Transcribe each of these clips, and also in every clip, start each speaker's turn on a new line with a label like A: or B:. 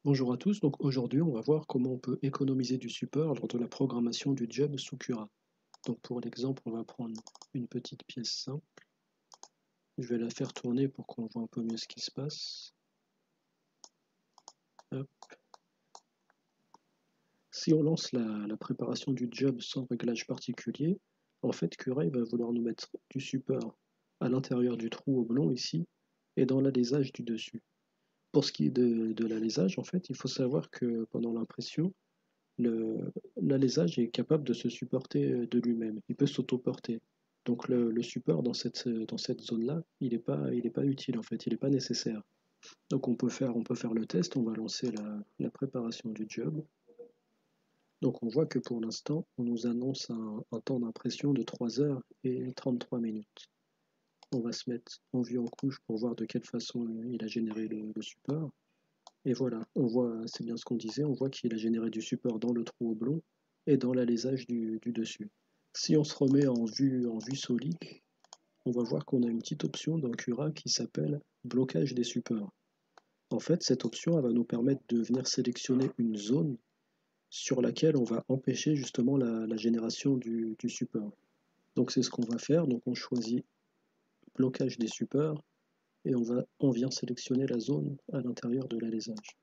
A: Bonjour à tous, donc aujourd'hui on va voir comment on peut économiser du support lors de la programmation du job sous Cura. Donc pour l'exemple, on va prendre une petite pièce simple. Je vais la faire tourner pour qu'on voit un peu mieux ce qui se passe. Hop. Si on lance la préparation du job sans réglage particulier, en fait Cura il va vouloir nous mettre du support à l'intérieur du trou oblong ici et dans l'alésage du dessus. Pour ce qui est de l'alésage, en fait, il faut savoir que pendant l'impression, l'alésage est capable de se supporter de lui-même, il peut s'auto-porter. Donc le support dans cette zone-là, il est pas utile en fait, il n'est pas nécessaire. Donc on peut faire le test, on va lancer la préparation du job. Donc on voit que pour l'instant, on nous annonce un temps d'impression de 3 heures et 33 minutes. On va se mettre en vue en couche pour voir de quelle façon il a généré le support. Et voilà, on voit, c'est bien ce qu'on disait, on voit qu'il a généré du support dans le trou oblong et dans l'alésage du dessus. Si on se remet en vue solide, on va voir qu'on a une petite option dans Cura qui s'appelle blocage des supports. En fait, cette option elle va nous permettre de venir sélectionner une zone sur laquelle on va empêcher justement la génération du support. Donc c'est ce qu'on va faire, donc on choisit blocage des supports et on vient sélectionner la zone à l'intérieur de l'alésage.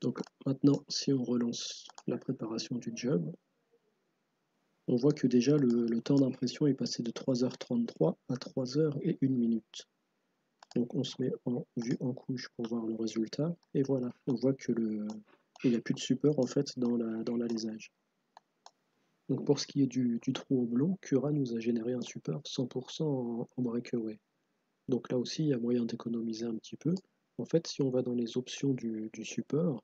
A: Donc maintenant, si on relance la préparation du job, on voit que déjà le temps d'impression est passé de 3h33 à 3h01 minute. Donc on se met en vue en couche pour voir le résultat, et voilà, on voit que il n'y a plus de support en fait dans l'alésage. Donc pour ce qui est du trou oblong, Cura nous a généré un support 100% en breakaway. Donc là aussi, il y a moyen d'économiser un petit peu. En fait, si on va dans les options du support,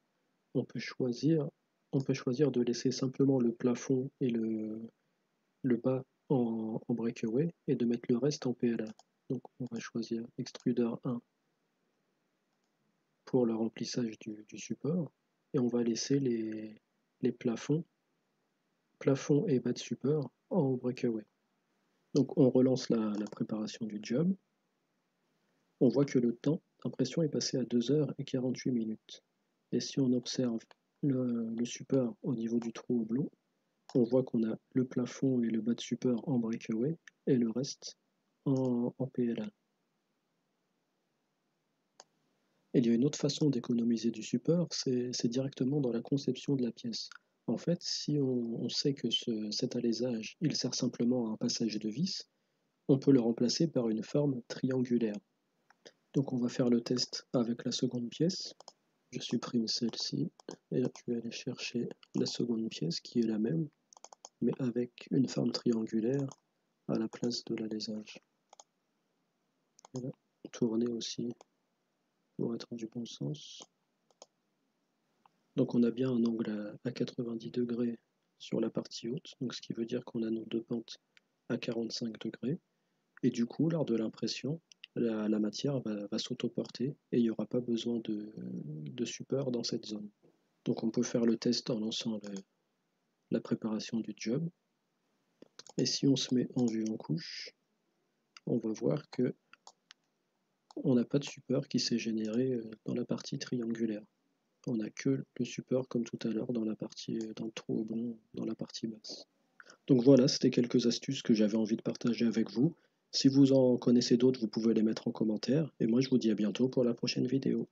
A: on peut choisir, on peut choisir de laisser simplement le plafond et le bas en breakaway et de mettre le reste en PLA. Donc on va choisir Extruder 1 pour le remplissage du support et on va laisser les plafonds et bas de support en breakaway. Donc on relance la préparation du job. On voit que le temps d'impression est passé à 2h48 minutes. Et si on observe le support au niveau du trou oblong, on voit qu'on a le plafond et le bas de support en breakaway et le reste en PLA. Il y a une autre façon d'économiser du support, c'est directement dans la conception de la pièce. En fait, si on sait que cet alésage, il sert simplement à un passage de vis, on peut le remplacer par une forme triangulaire. Donc on va faire le test avec la seconde pièce. Je supprime celle-ci et je vais aller chercher la seconde pièce qui est la même, mais avec une forme triangulaire à la place de l'alésage. Tourner aussi pour être du bon sens. Donc on a bien un angle à 90 degrés sur la partie haute, donc ce qui veut dire qu'on a nos deux pentes à 45 degrés. Et du coup, lors de l'impression, la matière va s'autoporter et il n'y aura pas besoin de support dans cette zone. Donc on peut faire le test en lançant la préparation du job. Et si on se met en vue en couche, on va voir que on n'a pas de support qui s'est généré dans la partie triangulaire. On n'a que le support comme tout à l'heure dans dans le trou oblong, dans la partie basse. Donc voilà, c'était quelques astuces que j'avais envie de partager avec vous. Si vous en connaissez d'autres, vous pouvez les mettre en commentaire. Et moi, je vous dis à bientôt pour la prochaine vidéo.